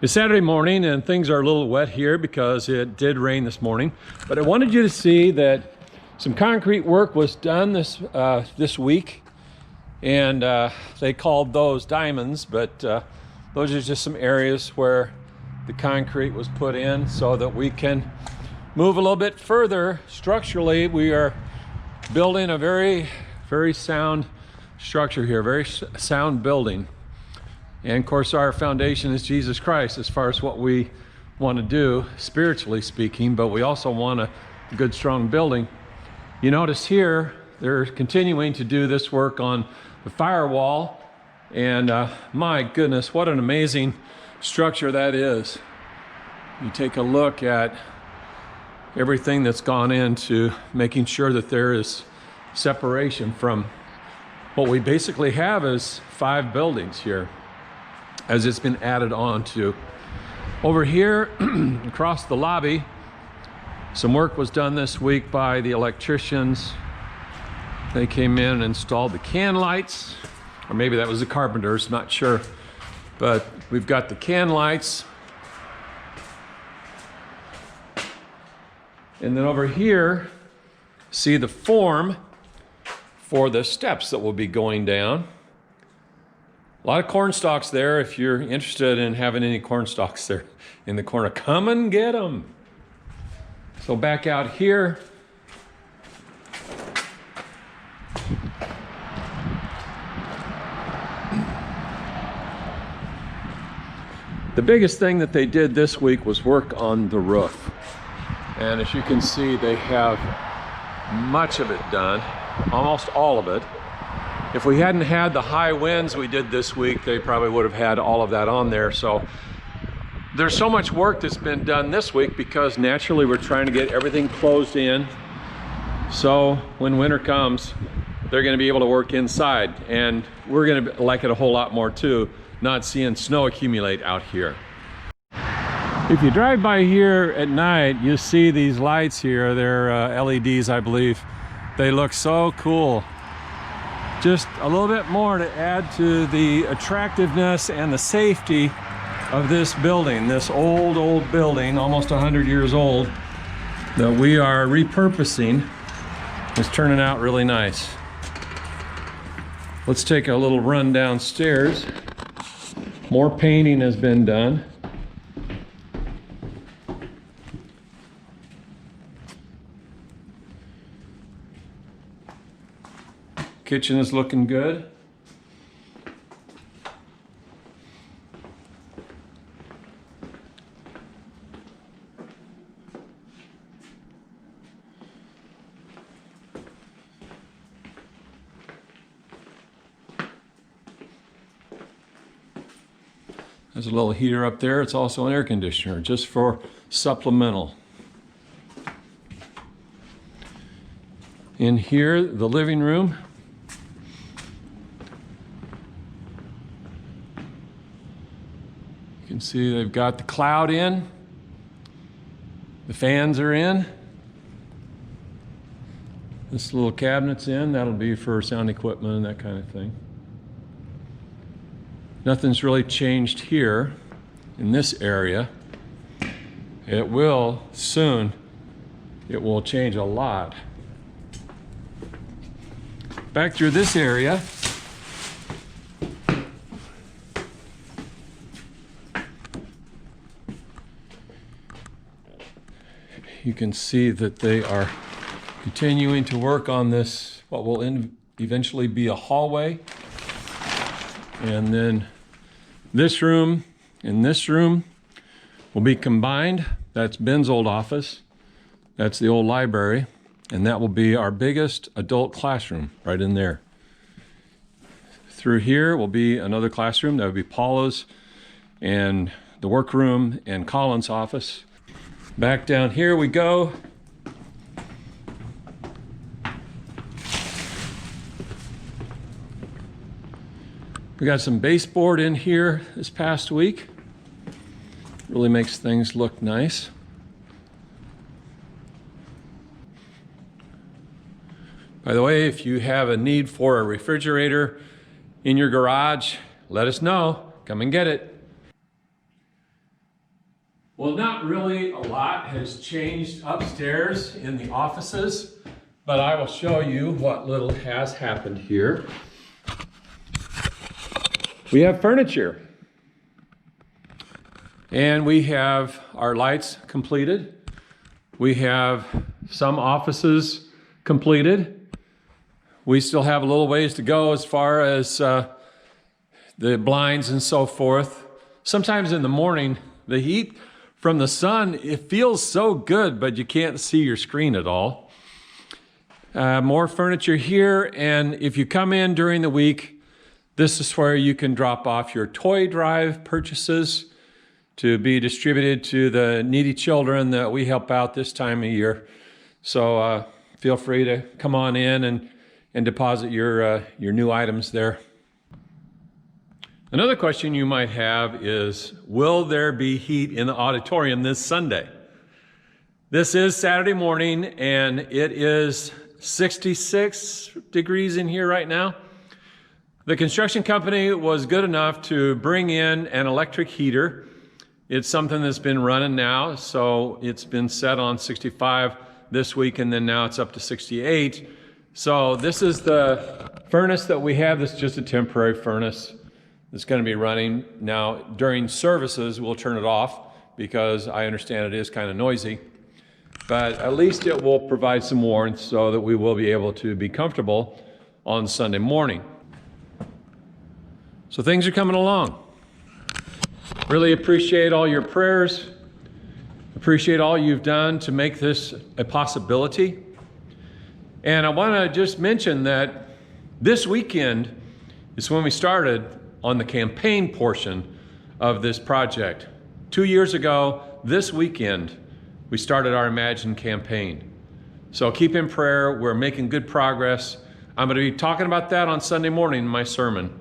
It's Saturday morning and things are a little wet here because it did rain this morning, but I wanted you to see that some concrete work was done this week, and they called those diamonds, but those are just some areas where the concrete was put in so that we can move a little bit further. Structurally, we are building a very sound structure here, very sound building. And of course, our foundation is Jesus Christ as far as what we want to do, spiritually speaking, but we also want a good, strong building. You notice here, they're continuing to do this work on the firewall. And my goodness, what an amazing structure that is. You take a look at everything that's gone into making sure that there is separation from what we basically have is 5 buildings here, as it's been added on to. Over here, across the lobby, some work was done this week by the electricians. They came in and installed the can lights, or maybe that was the carpenters, not sure. But we've got the can lights. And then over here, see the form for the steps that will be going down. A lot of corn stalks there. If you're interested in having any corn stalks there in the corner, come and get them. So back out here, the biggest thing that they did this week was work on the roof. And as you can see, they have much of it done, almost all of it. If we hadn't had the high winds we did this week, they probably would have had all of that on there. So there's so much work that's been done this week because naturally we're trying to get everything closed in. So when winter comes, they're going to be able to work inside, and we're going to like it a whole lot more too, not seeing snow accumulate out here. If you drive by here at night, you see these lights here. They're LEDs, I believe. They look so cool. Just a little bit more to add to the attractiveness and the safety of this building, this old building, almost 100 years old, that we are repurposing. It's turning out really nice. Let's take a little run downstairs. More painting has been done. Kitchen is looking good. There's a little heater up there. It's also an air conditioner, just for supplemental. In here, the living room. You can see they've got the cloud in, the fans are in, this little cabinet's in. That'll be for sound equipment and that kind of thing. Nothing's really changed here in this area. It will soon. It will change a lot. Back through this area, you can see that they are continuing to work on this, what will eventually be a hallway. And then this room and this room will be combined. That's Ben's old office. That's the old library. And that will be our biggest adult classroom right in there. Through here will be another classroom. That would be Paula's and the workroom and Colin's office. Back down here we go. We got some baseboard in here this past week. Really makes things look nice. By the way, if you have a need for a refrigerator in your garage, let us know. Come and get it. Well, not really a lot has changed upstairs in the offices, but I will show you what little has happened here. We have furniture. And we have our lights completed. We have some offices completed. We still have a little ways to go as far as the blinds and so forth. Sometimes in the morning, the heat from the sun, it feels so good, but you can't see your screen at all. More furniture here, and if you come in during the week, this is where you can drop off your toy drive purchases to be distributed to the needy children that we help out this time of year. So feel free to come on in and deposit your new items there. Another question you might have is, will there be heat in the auditorium this Sunday? This is Saturday morning, and it is 66 degrees in here right now. The construction company was good enough to bring in an electric heater. It's something that's been running now, so it's been set on 65 this week, and then now it's up to 68. So this is the furnace that we have. This is just a temporary furnace. It's going to be running. Now, during services, we'll turn it off because I understand it is kind of noisy. But at least it will provide some warmth so that we will be able to be comfortable on Sunday morning. So things are coming along. Really appreciate all your prayers. Appreciate all you've done to make this a possibility. And I want to just mention that this weekend is when we started on the campaign portion of this project. 2 years ago, this weekend, we started our Imagine campaign. So keep in prayer. We're making good progress. I'm going to be talking about that on Sunday morning in my sermon.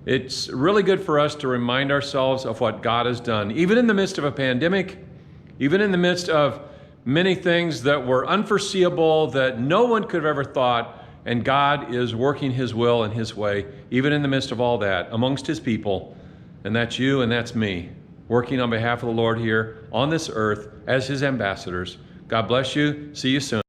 It's really good for us to remind ourselves of what God has done, even in the midst of a pandemic, even in the midst of many things that were unforeseeable, that no one could have ever thought, and God is working His will and His way, even in the midst of all that, amongst His people, and that's you and that's me, working on behalf of the Lord here on this earth as His ambassadors. God bless you. See you soon.